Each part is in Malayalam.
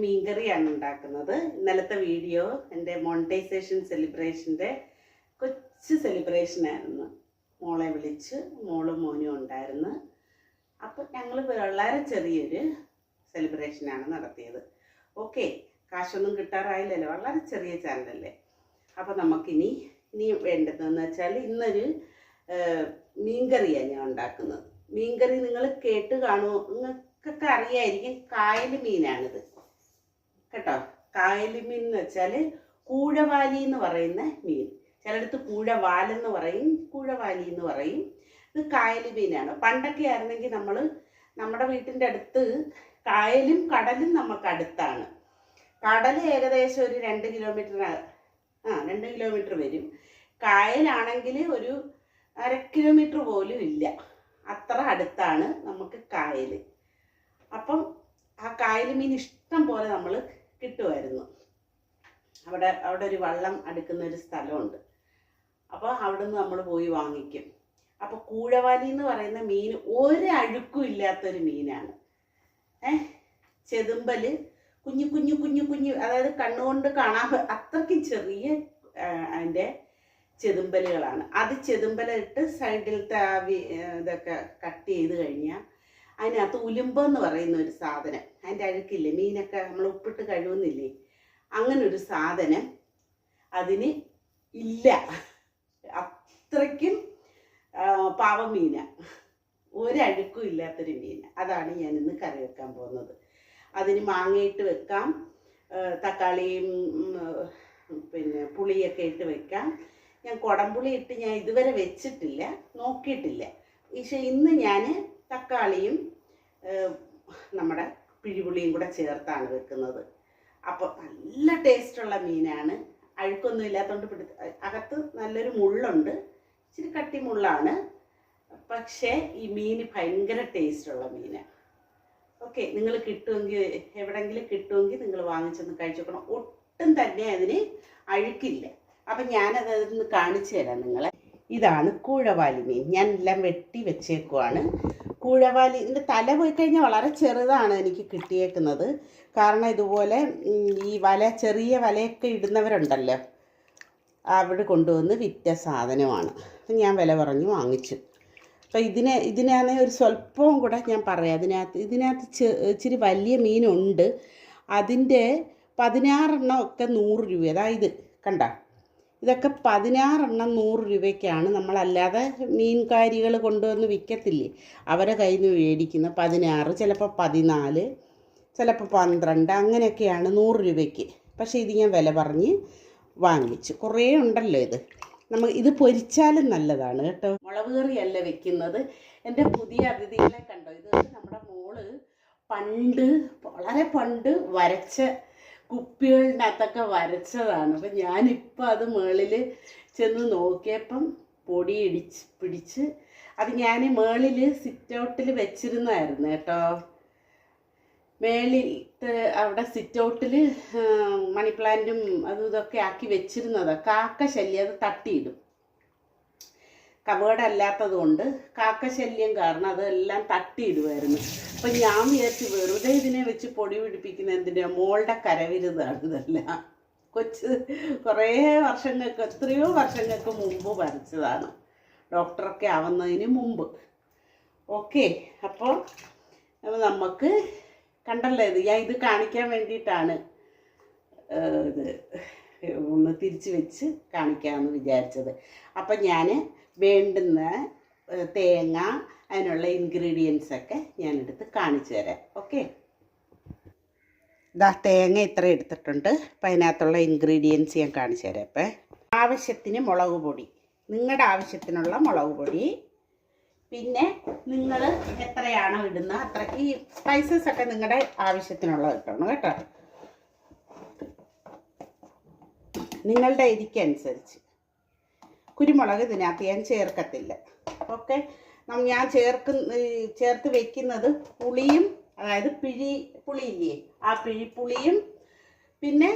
മീൻകറിയാണ് ഉണ്ടാക്കുന്നത്. ഇന്നലത്തെ വീഡിയോ എൻ്റെ മോണിറ്റൈസേഷൻ സെലിബ്രേഷൻ്റെ കൊച്ചു സെലിബ്രേഷനായിരുന്നു. മോളെ വിളിച്ച് മോളും മോനും ഉണ്ടായിരുന്നു. അപ്പോൾ ഞങ്ങൾ വളരെ ചെറിയൊരു സെലിബ്രേഷനാണ് നടത്തിയത്. ഓക്കെ, കാശൊന്നും കിട്ടാറായില്ലല്ലോ, വളരെ ചെറിയ ചാനലല്ലേ. അപ്പോൾ നമുക്കിനി വേണ്ടതെന്ന് വെച്ചാൽ ഇന്നൊരു മീൻകറിയാണ് ഞാൻ ഉണ്ടാക്കുന്നത്. മീൻകറി നിങ്ങൾ കേട്ട് കാണുമോ, നിങ്ങൾക്കൊക്കെ അറിയായിരിക്കും. കായൽ മീനാണിത് കേട്ടോ. കായൽ മീൻ എന്ന് വെച്ചാൽ കൂഴവാലി എന്ന് പറയുന്ന മീൻ. ചിലടത്ത് കൂഴവാലെന്ന് പറയും, കൂഴവാലി എന്ന് പറയും. ഇത് കായൽ മീനാണ്. പണ്ടൊക്കെ ആയിരുന്നെങ്കിൽ നമ്മുടെ വീട്ടിൻ്റെ അടുത്ത് കായലും കടലും നമുക്ക് അടുത്താണ്. കടൽ ഏകദേശം ഒരു 2 കിലോമീറ്റർ 2 കിലോമീറ്റർ വരും. കായലാണെങ്കിൽ ഒരു 1/2 കിലോമീറ്റർ പോലും ഇല്ല, അത്ര അടുത്താണ് നമുക്ക് കായൽ. അപ്പം ആ കായൽ മീൻ ഇഷ്ടം പോലെ നമ്മൾ കിട്ടുമായിരുന്നു. അവിടെ ഒരു വള്ളം അടുക്കുന്ന ഒരു സ്ഥലമുണ്ട്. അപ്പോൾ അവിടെ നിന്ന് നമ്മൾ പോയി വാങ്ങിക്കും. അപ്പോൾ കൂഴവാലി എന്ന് പറയുന്ന മീൻ ഒരഴുക്കും ഇല്ലാത്തൊരു മീനാണ്. ചെതുമ്പൽ കുഞ്ഞു കുഞ്ഞു കുഞ്ഞു കുഞ്ഞു, അതായത് കണ്ണുകൊണ്ട് കാണാൻ അത്രയ്ക്കും ചെറിയ അതിൻ്റെ ചെതുമ്പലുകളാണ്. അത് ചെതുമ്പലിട്ട് സൈഡിലത്തെ ഇതൊക്കെ കട്ട് ചെയ്ത് കഴിഞ്ഞാൽ അതിനകത്ത് ഉലുമ്പെന്ന് പറയുന്ന ഒരു സാധനം, അതിൻ്റെ അഴുക്കില്ലേ, മീനൊക്കെ നമ്മൾ ഉപ്പിട്ട് കഴുകുന്നില്ലേ, അങ്ങനെ ഒരു സാധനം അതിന് ഇല്ല. അത്രയ്ക്കും പാവം മീന, ഒരഴുക്കും ഇല്ലാത്തൊരു മീൻ. അതാണ് ഞാൻ ഇന്ന് കറി വെക്കാൻ പോകുന്നത്. അതിന് മാങ്ങയിട്ട് വെക്കാം, തക്കാളിയും പിന്നെ പുളിയൊക്കെ ഇട്ട് വെക്കാം. ഞാൻ കുടംപുളി ഇട്ട് ഞാൻ ഇതുവരെ വെച്ചിട്ടില്ല, നോക്കിയിട്ടില്ല. പക്ഷേ ഇന്ന് ഞാൻ തക്കാളിയും നമ്മുടെ പിഴിപുളിയും കൂടെ ചേർത്താണ് വെക്കുന്നത്. അപ്പോൾ നല്ല ടേസ്റ്റുള്ള മീനാണ്. അഴുക്കൊന്നും ഇല്ലാത്തതുകൊണ്ട് അകത്ത് നല്ലൊരു മുള്ളുണ്ട്, ഇച്ചിരി കട്ടി മുള്ളാണ്. പക്ഷേ ഈ മീൻ ഭയങ്കര ടേസ്റ്റുള്ള മീനാണ്. ഓക്കെ, നിങ്ങൾ കിട്ടുമെങ്കിൽ എവിടെയെങ്കിലും കിട്ടുമെങ്കിൽ നിങ്ങൾ വാങ്ങിച്ചൊന്ന് കഴിച്ചു നോക്കണം. ഒട്ടും തന്നെ അതിന് അഴുക്കില്ല. അപ്പം ഞാനതൊന്ന് കാണിച്ചു തരാം നിങ്ങളെ. ഇതാണ് കൂഴവാലി മീൻ. ഞാൻ എല്ലാം വെട്ടി വെച്ചേക്കുവാണ്. കൂഴവാലി ഇതിൻ്റെ തല പോയി കഴിഞ്ഞാൽ വളരെ ചെറുതാണ് എനിക്ക് കിട്ടിയേക്കുന്നത്. കാരണം ഇതുപോലെ ഈ ചെറിയ വലയൊക്കെ ഇടുന്നവരുണ്ടല്ലോ, അവിടെ കൊണ്ടുവന്ന് വിറ്റ സാധനമാണ്. അപ്പം ഞാൻ വില പറഞ്ഞ് വാങ്ങിച്ചു. അപ്പം ഇതിനാണെങ്കിൽ ഒരു സ്വല്പവും കൂടെ ഞാൻ പറയാം. ഇതിനകത്ത് ഇച്ചിരി വലിയ മീനുണ്ട്. അതിൻ്റെ 16 എണ്ണം ഒക്കെ 100 രൂപ. അതായത് കണ്ട, ഇതൊക്കെ 16 എണ്ണം 100 രൂപയ്ക്കാണ്. നമ്മളല്ലാതെ മീൻകാരികൾ കൊണ്ടുവന്ന് വിൽക്കത്തില്ലേ, അവരെ കയ്യിൽ നിന്ന് മേടിക്കുന്ന 16, ചിലപ്പോൾ 14, ചിലപ്പോൾ 12, അങ്ങനെയൊക്കെയാണ് 100 രൂപയ്ക്ക്. പക്ഷേ ഇത് ഞാൻ വില പറഞ്ഞ് വാങ്ങിച്ചു. കുറേ ഉണ്ടല്ലോ ഇത്. ഇത് പൊരിച്ചാലും നല്ലതാണ് കേട്ടോ. മുളക് കറിയല്ല വെക്കുന്നത്. എൻ്റെ പുതിയ അതിഥികളെ കണ്ടോ, ഇത് നമ്മുടെ മോള് വളരെ പണ്ട് വരച്ച കുപ്പികളിനകത്തൊക്കെ വരച്ചതാണ്. അപ്പം ഞാനിപ്പോൾ അത് മുകളിൽ ചെന്ന് നോക്കിയപ്പം പൊടി പിടിച്ച് അത് ഞാൻ മുകളിൽ സിറ്റൗട്ടിൽ വെച്ചിരുന്നായിരുന്നു കേട്ടോ. മേളിട്ട് അവിടെ സിറ്റൗട്ടിൽ മണി പ്ലാന്റും അതും ഇതൊക്കെ ആക്കി വെച്ചിരുന്നതാണ്. കാക്ക ശല്യം, അത് തട്ടിയിടും. കവേർഡ് അല്ലാത്തത് കൊണ്ട് കാക്ക ശല്യം കാരണം അതെല്ലാം തട്ടിയിടുമായിരുന്നു. അപ്പം ഞാൻ വിചാരിച്ച് വെറുതെ ഇതിനെ വെച്ച് പൊടി പിടിപ്പിക്കുന്ന എന്തിനാ, മോളുടെ കരവിരുതാണ് ഇതെല്ലാം. എത്രയോ വർഷങ്ങൾക്ക് മുമ്പ് വരച്ചതാണ്, ഡോക്ടറൊക്കെ ആവുന്നതിന് മുമ്പ്. ഓക്കെ, അപ്പോൾ നമുക്ക് കണ്ടല്ലോ, ഇത് കാണിക്കാൻ വേണ്ടിയിട്ടാണ് ഇത് ഒന്ന് തിരിച്ച് വെച്ച് കാണിക്കാമെന്ന് വിചാരിച്ചത്. അപ്പം ഞാൻ വേണ്ടുന്ന തേങ്ങ, അതിനുള്ള ഇൻഗ്രീഡിയൻസൊക്കെ ഞാനെടുത്ത് കാണിച്ചു തരാം. ഓക്കെ, തേങ്ങ ഇത്ര എടുത്തിട്ടുണ്ട്. അപ്പം അതിനകത്തുള്ള ഇൻഗ്രീഡിയൻസ് ഞാൻ കാണിച്ചു തരാം. അപ്പം ആവശ്യത്തിന് മുളക് പൊടി, നിങ്ങളുടെ ആവശ്യത്തിനുള്ള മുളക് പൊടി. പിന്നെ നിങ്ങൾ എത്രയാണോ ഇടുന്ന അത്ര, ഈ സ്പൈസസൊക്കെ നിങ്ങളുടെ ആവശ്യത്തിനുള്ളത് ഇട്ടണം കേട്ടോ, നിങ്ങളുടെ എരിക്കനുസരിച്ച്. കുരുമുളക് ഇതിനകത്ത് ഞാൻ ചേർക്കത്തില്ല. ഓക്കെ, ഞാൻ ചേർത്ത് വെക്കുന്നത് പുളിയും, അതായത് പുളിയില്ലേ, ആ പുളിയും പിന്നെ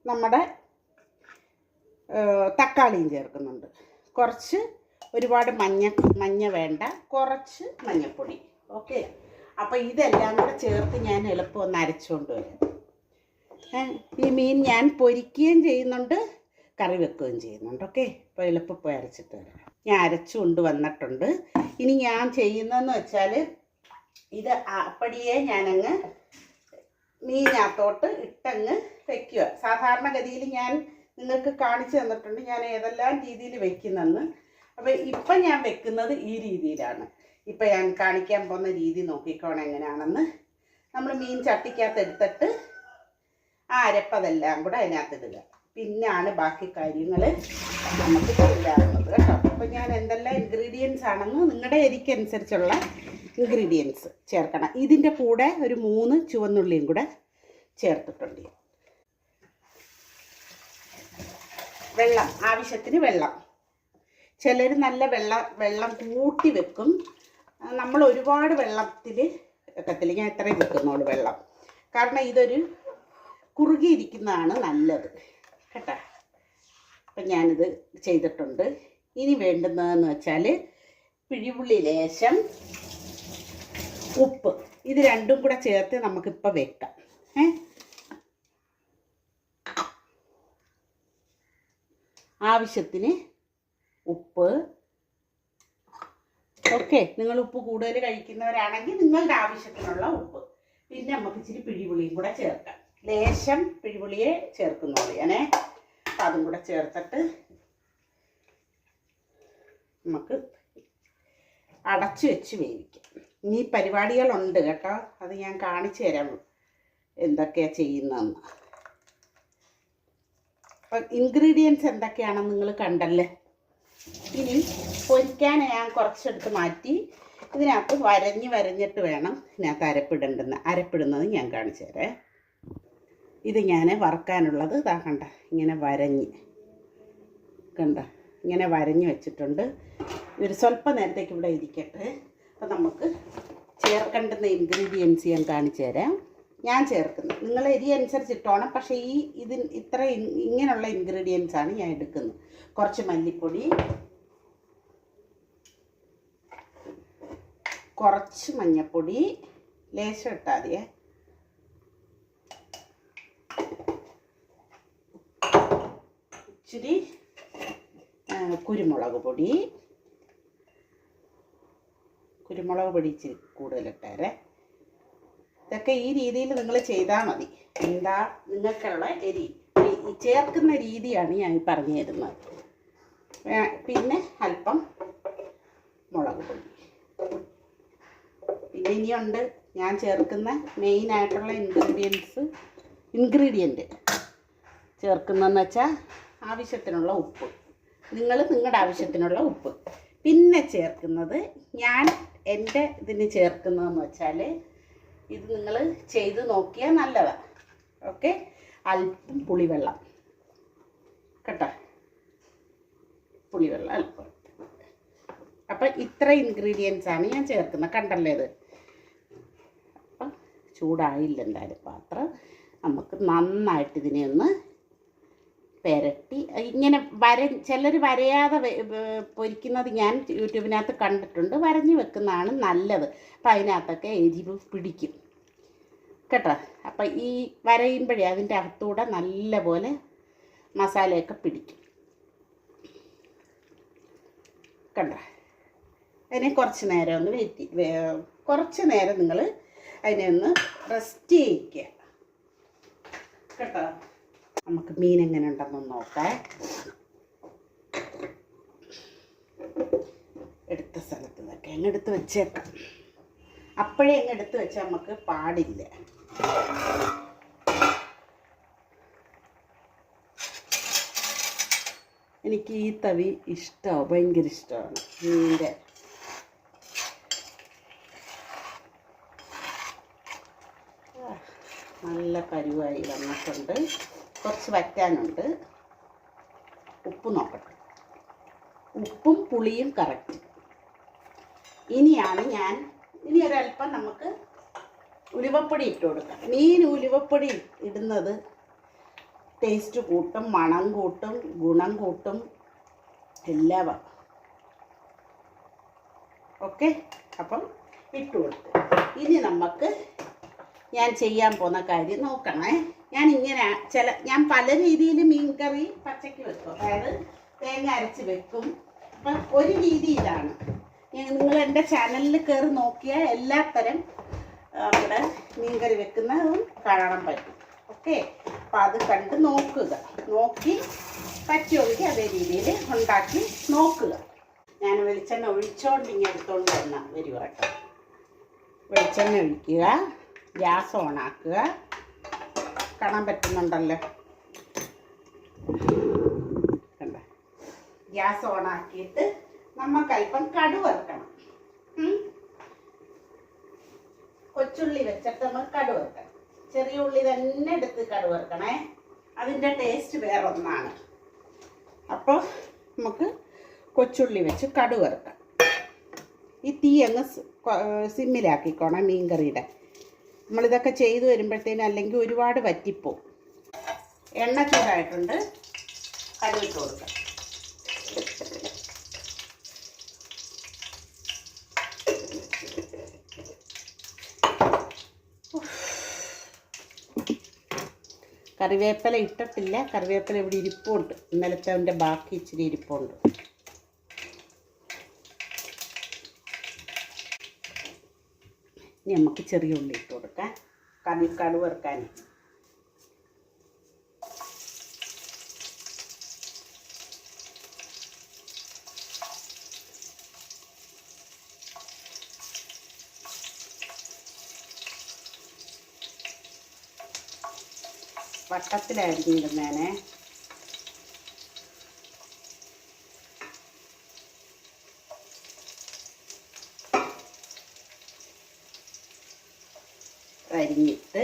നമ്മുടെ തക്കാളിയും ചേർക്കുന്നുണ്ട്. കുറച്ച്, ഒരുപാട് മഞ്ഞ വേണ്ട, കുറച്ച് മഞ്ഞൾപ്പൊടി. ഓക്കെ, അപ്പോൾ ഇതെല്ലാം കൂടെ ചേർത്ത് ഞാൻ എളുപ്പം ഒന്ന് അരച്ചുകൊണ്ട് വരാം. ഈ മീൻ ഞാൻ പൊരിക്കുകയും ചെയ്യുന്നുണ്ട്, കറി വെക്കുകയും ചെയ്യുന്നുണ്ട്. ഓക്കെ, അപ്പോൾ എളുപ്പം പോയി അരച്ചിട്ട് വരാം. ഞാൻ അരച്ചു കൊണ്ട് വന്നിട്ടുണ്ട്. ഇനി ഞാൻ ചെയ്യുന്നതെന്ന് വെച്ചാൽ ഇത് അപ്പടിയെ ഞാനങ്ങ് മീനകത്തോട്ട് ഇട്ടങ്ങ് വെക്കുക. സാധാരണഗതിയിൽ ഞാൻ നിങ്ങൾക്ക് കാണിച്ചു തന്നിട്ടുണ്ട് ഞാൻ ഏതെല്ലാം രീതിയിൽ വെക്കുന്നതെന്ന്. അപ്പോൾ ഇപ്പം ഞാൻ വെക്കുന്നത് ഈ രീതിയിലാണ്. ഇപ്പം ഞാൻ കാണിക്കാൻ പോകുന്ന രീതി നോക്കിക്കോണം എങ്ങനെയാണെന്ന്. നമ്മൾ മീൻ ചട്ടിക്കകത്ത് എടുത്തിട്ട് ആ അരപ്പതെല്ലാം കൂടെ അതിനകത്ത് ഇടുക. പിന്നാണ് ബാക്കി കാര്യങ്ങൾ നമുക്ക് ചെയ്യാറുള്ളത് കേട്ടോ. അപ്പോൾ ഞാൻ എന്തെല്ലാം ഇൻഗ്രീഡിയൻസ് ആണെന്ന് നിങ്ങളുടെ എരിക്കനുസരിച്ചുള്ള ഇൻഗ്രീഡിയൻസ് ചേർക്കണം. ഇതിൻ്റെ കൂടെ ഒരു 3 ചുവന്നുള്ളിയും കൂടെ ചേർത്തിട്ടുണ്ട്. വെള്ളം, ആവശ്യത്തിന് വെള്ളം. ചിലർ നല്ല വെള്ളം കൂട്ടി വെക്കും. നമ്മൾ ഒരുപാട് വെള്ളത്തിൽ വെക്കത്തില്ല. ഞാൻ ഇത്രയും വെക്കുന്നുള്ളൂ വെള്ളം. കാരണം ഇതൊരു കുറുകിയിരിക്കുന്നതാണ് നല്ലത് കേട്ടോ. അപ്പം ഞാനിത് ചെയ്തിട്ടുണ്ട്. ഇനി വേണ്ടുന്നതെന്ന് വെച്ചാൽ പിഴിപുള്ളി ലേശം, ഉപ്പ്. ഇത് രണ്ടും കൂടെ ചേർത്ത് നമുക്കിപ്പോൾ വെക്കാം. ആവശ്യത്തിന് ഉപ്പ്. ഓക്കെ, നിങ്ങൾ ഉപ്പ് കൂടുതൽ കഴിക്കുന്നവരാണെങ്കിൽ നിങ്ങളുടെ ആവശ്യത്തിനുള്ള ഉപ്പ്. പിന്നെ നമുക്ക് ഇച്ചിരി പിഴിപുളിയും കൂടെ ചേർക്കാം. ലേശം പിഴിപുളിയെ ചേർക്കുന്നുള്ളൂ ഞാനേ. അപ്പം അതും കൂടെ ചേർത്തിട്ട് നമുക്ക് അടച്ചു വെച്ച് വേവിക്കാം. ഇനി പരിപാടികളുണ്ട് കേട്ടോ, അത് ഞാൻ കാണിച്ചു തരാം എന്തൊക്കെയാണ് ചെയ്യുന്നതെന്ന്. അപ്പം ഇൻഗ്രീഡിയൻസ് എന്തൊക്കെയാണെന്ന് നിങ്ങൾ കണ്ടല്ലേ. ഇനി പൊരിക്കാൻ ഞാൻ കുറച്ചെടുത്ത് മാറ്റി ഇതിനകത്ത് വരഞ്ഞിട്ട് വേണം ഇതിനകത്ത് അരപ്പിടുന്നത് ഞാൻ കാണിച്ചു തരാം. ഇത് ഞാൻ വറുക്കാനുള്ളത് ഇതാ കണ്ട, ഇങ്ങനെ ഇങ്ങനെ വരഞ്ഞ് വെച്ചിട്ടുണ്ട്. ഒരു സ്വല്പം നേരത്തേക്ക് ഇവിടെ ഇരിക്കട്ടെ. അപ്പം നമുക്ക് ചേർക്കേണ്ടുന്ന ഇൻഗ്രീഡിയൻസ് ഞാൻ കാണിച്ചു തരാം. ഞാൻ ചേർക്കുന്നത് നിങ്ങൾ എരി അനുസരിച്ചിട്ടോണം. പക്ഷേ ഇങ്ങനെയുള്ള ഇൻഗ്രീഡിയൻസ് ആണ് ഞാൻ എടുക്കുന്നത്. കുറച്ച് മല്ലിപ്പൊടി, കുറച്ച് മഞ്ഞൾപ്പൊടി, ലേശം ഇട്ടാൽ മതിയേ. ഇച്ചിരി കുരുമുളക് പൊടി ഇച്ചിരി കൂടുതലിട്ടേരെ. ഇതൊക്കെ ഈ രീതിയിൽ നിങ്ങൾ ചെയ്താൽ മതി. എന്താ നിങ്ങൾക്കുള്ള എരി ചേർക്കുന്ന രീതിയാണ് ഞാൻ പറഞ്ഞു തരുന്നത്. പിന്നെ അല്പം മുളക് പൊടി. പിന്നെ ഇനിയുണ്ട് ഞാൻ ചേർക്കുന്ന മെയിനായിട്ടുള്ള ഇൻഗ്രീഡിയൻറ്റ് ചേർക്കുന്നതെന്ന് വെച്ചാൽ ആവശ്യത്തിനുള്ള ഉപ്പ്. നിങ്ങളുടെ ആവശ്യത്തിനുള്ള ഉപ്പ്. പിന്നെ ചേർക്കുന്നത് ഞാൻ എൻ്റെ ഇതിന് ചേർക്കുന്നതെന്ന് വെച്ചാൽ ഇത് നിങ്ങൾ ചെയ്ത് നോക്കിയാൽ നല്ലതാണ്. ഓക്കെ, അല്പം പുളിവെള്ളം കേട്ടോ, പുളിവെള്ളം അല്പം. അപ്പം ഇത്ര ഇൻഗ്രീഡിയൻസ് ആണ് ഞാൻ ചേർക്കുന്നത്. കണ്ടല്ലേ ഇത്. അപ്പം ചൂടായില്ല എന്തായാലും പാത്രം. നമുക്ക് നന്നായിട്ട് ഇതിനെ ഒന്ന് പെരട്ടി ഇങ്ങനെ ചിലർ വരയാതെ പൊരിക്കുന്നത് ഞാൻ യൂട്യൂബിനകത്ത് കണ്ടിട്ടുണ്ട്. വരഞ്ഞ് വെക്കുന്നതാണ് നല്ലത്. അപ്പം അതിനകത്തൊക്കെ എരിവ് പിടിക്കും കേട്ടോ. അപ്പം ഈ വരയുമ്പോഴേ അതിൻ്റെ അകത്തൂടെ നല്ലപോലെ മസാലയൊക്കെ പിടിക്കും കണ്ടോ. അതിനെ കുറച്ച് നേരം ഒന്ന് കുറച്ച് നേരം നിങ്ങൾ അതിനെ ഒന്ന് റെസ്റ്റ് ചെയ്യിക്കുക കേട്ടോ. നമുക്ക് മീൻ എങ്ങനെ ഉണ്ടെന്നൊന്ന് നോക്കാം. എടുത്ത സ്ഥലത്ത് നിന്നൊക്കെ അങ്ങ് എടുത്ത് വെച്ചേക്കാം. അപ്പോഴേ അങ്ങ് എടുത്ത് വെച്ചാൽ നമുക്ക് പാടില്ല. എനിക്ക് ഈ തവി ഇഷ്ടമാണ്, ഭയങ്കര ഇഷ്ടമാണ് മീനിൻ്റെ. നല്ല പരുവായി വന്നിട്ടുണ്ട്. കുറച്ച് വറ്റാനുണ്ട്. ഉപ്പ് നോക്കട്ടെ. ഉപ്പും പുളിയും കറക്റ്റ്. ഇനി ഒരല്പം നമുക്ക് ഉലുവപ്പൊടി ഇട്ട് കൊടുക്കാം. മീൻ ഉലുവപ്പൊടി ഇടുന്നത് ടേസ്റ്റ് കൂട്ടും, മണം കൂട്ടും, ഗുണം കൂട്ടും, എല്ലാം. ഓക്കെ, അപ്പം ഇട്ട് കൊടുത്തു. ഇനി നമുക്ക് ഞാൻ ചെയ്യാൻ പോകുന്ന കാര്യം നോക്കണേ. ഞാൻ പല രീതിയിൽ മീൻ കറി പച്ചയ്ക്ക് വെക്കും, അതായത് തേങ്ങ അരച്ച് വെക്കും. അപ്പം ഒരു രീതി ഇതാണ്. നിങ്ങൾ എൻ്റെ ചാനലിൽ കയറി നോക്കിയാൽ എല്ലാത്തരം നമ്മുടെ മീൻ കറി വെക്കുന്നതും കാണാൻ പറ്റും. ഓക്കെ, അപ്പം അത് കണ്ട് നോക്കി പറ്റുമെങ്കിൽ അതേ രീതിയിൽ ഉണ്ടാക്കി നോക്കുക. ഞാൻ വെളിച്ചെണ്ണ ഒഴിച്ചോണ്ട് എടുത്തോണ്ട് വരുക കേട്ടോ. വെളിച്ചെണ്ണ ഒഴിക്കുക, ഗ്യാസ് ഓണാക്കുക. കാണാൻ പറ്റുന്നുണ്ടല്ലോ, കണ്ട. ഗ്യാസ് ഓണാക്കിയിട്ട് നമുക്കല്പം കടുക് വറുക്കണം. കൊച്ചുള്ളി വെച്ചിട്ട് നമ്മൾ കടുക് വറുക്കണം. ചെറിയ ഉള്ളി തന്നെ എടുത്ത് കടുക് വറുക്കണേ, അതിൻ്റെ ടേസ്റ്റ് വേറെ ഒന്നാണ്. അപ്പോൾ നമുക്ക് കൊച്ചുള്ളി വെച്ച് കടുക് വറുക്കാം. ഈ തീ അങ്ങ് സിമ്മിലാക്കിക്കോണം മീൻ കറിയുടെ. നമ്മളിതൊക്കെ ചെയ്തു വരുമ്പോഴത്തേനും അല്ലെങ്കിൽ ഒരുപാട് വറ്റിപ്പോവും. എണ്ണ ചൂടായിട്ടുണ്ട്, കടുകിട്ട് കൊടുക്കാം. കറിവേപ്പില ഇട്ടിട്ടില്ല. കറിവേപ്പില ഇവിടെ ഇരിപ്പുണ്ട്, ഇന്നലത്തെ അതിൻ്റെ ബാക്കി ഇച്ചിരി ഇരിപ്പുണ്ട്. ഇനി നമുക്ക് ചെറിയ ഉള്ളി ഇട്ട് കൊടുക്കാം, കടുക് വറുക്കാൻ. വട്ടത്തിലരിഞ്ഞിടുന്നേനെ. അരിഞ്ഞിട്ട്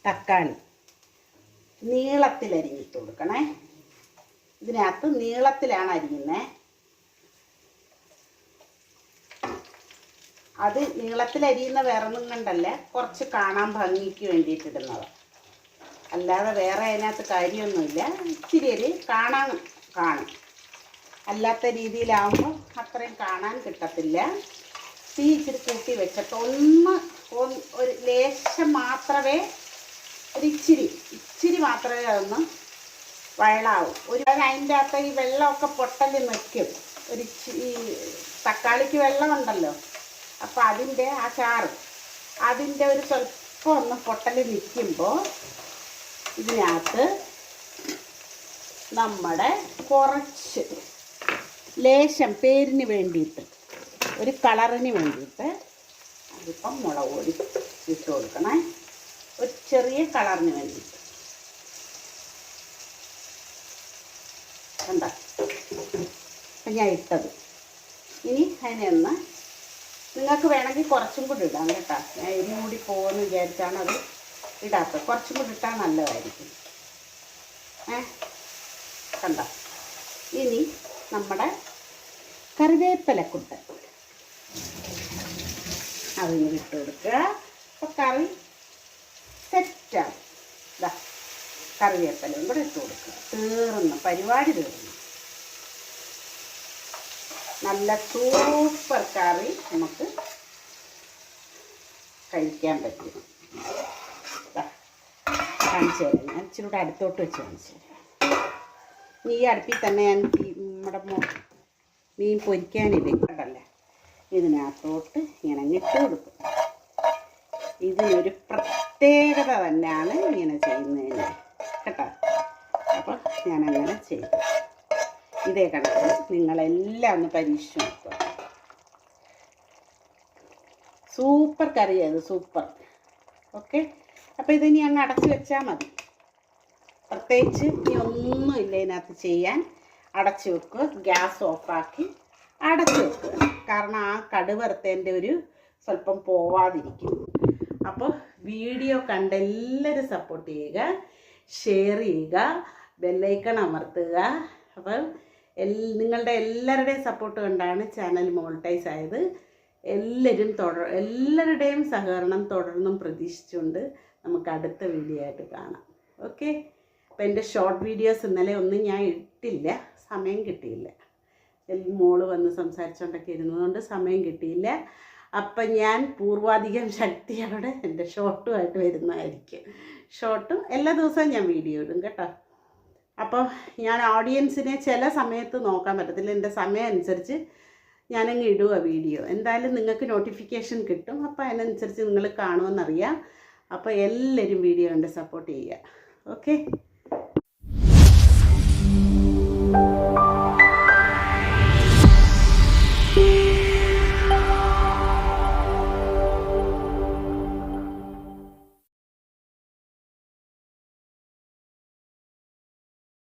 തക്കാളി നീളത്തിൽ അരിഞ്ഞിട്ട് കൊടുക്കണേ. ഇതിനകത്ത് നീളത്തിലാണ് അരിയുന്നത്. അത് നീളത്തിൽ അരിയുന്ന വേറൊന്നും കണ്ടല്ല, കുറച്ച് കാണാൻ ഭംഗിക്ക് വേണ്ടിയിട്ടിടുന്നത്, അല്ലാതെ വേറെ അതിനകത്ത് കാര്യമൊന്നുമില്ല. ഇച്ചിരി ഒരു കാണും. അല്ലാത്ത രീതിയിലാവുമ്പോൾ അത്രയും കാണാൻ കിട്ടത്തില്ല. തീ ഇച്ചിരി കൂട്ടി വെച്ചിട്ട് ഒരു ലേശം മാത്രമേ, ഇച്ചിരി മാത്രമേ അതൊന്ന് വഴളാവും. അതിൻ്റെ അകത്ത് ഈ വെള്ളമൊക്കെ പൊട്ടല് നിൽക്കും. ഈ തക്കാളിക്ക് വെള്ളമുണ്ടല്ലോ, അപ്പം അതിൻ്റെ ആ ചാറ് അതിൻ്റെ ഒരു സ്വല്പം ഒന്ന് പൊട്ടല് നിൽക്കുമ്പോൾ ഇതിനകത്ത് നമ്മുടെ കുറച്ച് ലേശം പേരിന് വേണ്ടിയിട്ട്, ഒരു കളറിന് വേണ്ടിയിട്ട് അതിപ്പം മുളക് പൊടി ഇട്ട് കൊടുക്കണേ, ഒരു ചെറിയ കളറിന് വേണ്ടിയിട്ട്. കണ്ട, അപ്പം ഞാൻ ഇട്ടത്. ഇനി അതിനൊന്ന് നിങ്ങൾക്ക് വേണമെങ്കിൽ കുറച്ചും കൂടി ഇടാം കേട്ടോ. ഞാൻ എരി കൂടി പോകുമെന്ന് വിചാരിച്ചാണ് അത് ഇടാത്തത്. കുറച്ചും കൂടി ഇട്ടാൽ നല്ലതായിരിക്കും. കണ്ട, ഇനി നമ്മുടെ കറിവേപ്പിലക്കുട്ടൻ അതിന് ഇട്ട് കൊടുക്കുക. അപ്പോൾ കറി സെറ്റാണ്. ഇതാ കറിവേപ്പിലയും കൂടെ ഇട്ട് കൊടുക്കുക. പരിപാടി തീർന്നു. നല്ല സൂപ്പർ കറി നമുക്ക് കഴിക്കാൻ പറ്റും. കാണിച്ചു തരാം. ഞാൻ ഇച്ചിരി കൂടെ അടുത്തോട്ട് വെച്ച് കാണിച്ചു തരാം. ഈ അടുപ്പിൽ തന്നെ ഞാൻ നമ്മുടെ മീൻ പൊരിക്കാനില്ലേ കണ്ടല്ലേ, ഇതിനകത്തോട്ട് ഇങ്ങനെ ഇട്ട് കൊടുക്കും. ഇതിനൊരു പ്രത്യേകത തന്നെയാണ് ഇങ്ങനെ ചെയ്യുന്നതിന് കേട്ടോ. അപ്പം ഞാനങ്ങനെ ചെയ്തു. ഇതേ കണക്ക് നിങ്ങളെല്ലാം ഒന്ന് പരീക്ഷിച്ച് നോക്കുക. Super കറിയത്, super. ഓക്കെ, അപ്പോൾ ഇതിനി അങ്ങ് അടച്ച് വെച്ചാൽ മതി. പ്രത്യേകിച്ച് ഇനി ഒന്നുമില്ല ഇതിനകത്ത് ചെയ്യാൻ. അടച്ച് വെക്കുക, ഗ്യാസ് ഓഫാക്കി അടച്ച് വെക്കുക. കാരണം ആ കടുക് വറുത്തതിൻ്റെ ഒരു സ്വല്പം പോവാതിരിക്കും. അപ്പോൾ വീഡിയോ കണ്ട് എല്ലാവരും സപ്പോർട്ട് ചെയ്യുക, ഷെയർ ചെയ്യുക, ബെല്ലൈക്കൺ അമർത്തുക. അപ്പം നിങ്ങളുടെ എല്ലാവരുടെയും സപ്പോർട്ട് കൊണ്ടാണ് ചാനൽ മോണിറ്റൈസ് ആയത്. എല്ലാവരുടെയും സഹകരണം തുടർന്നും പ്രതീക്ഷിച്ചുകൊണ്ട് നമുക്ക് അടുത്ത വീഡിയോ ആയിട്ട് കാണാം. ഓക്കെ. അപ്പോൾ എൻ്റെ ഷോർട്ട് വീഡിയോസ് ഇന്നലെ ഒന്നും ഞാൻ ഇട്ടില്ല, സമയം കിട്ടിയില്ല. മോള് വന്ന് സംസാരിച്ചുകൊണ്ടൊക്കെ ഇരുന്നതുകൊണ്ട് സമയം കിട്ടിയില്ല. അപ്പം ഞാൻ പൂർവാധികം ശക്തിയോടെ എൻ്റെ ഷോർട്ടുമായിട്ട് വരുന്നതായിരിക്കും. ഷോർട്ടും എല്ലാ ദിവസവും ഞാൻ വീഡിയോ ഇടും കേട്ടോ. അപ്പോൾ ഞാൻ ഓഡിയൻസിനെ ചില സമയത്ത് നോക്കാൻ പറ്റത്തില്ല, എൻ്റെ സമയം അനുസരിച്ച് ഞാനങ്ങ് ഇടുക വീഡിയോ. എന്തായാലും നിങ്ങൾക്ക് നോട്ടിഫിക്കേഷൻ കിട്ടും, അപ്പോൾ അതിനനുസരിച്ച് നിങ്ങൾ കാണുമെന്നറിയാം. അപ്പോൾ എല്ലാവരും വീഡിയോ കണ്ട് സപ്പോർട്ട് ചെയ്യുക. ഓക്കെ.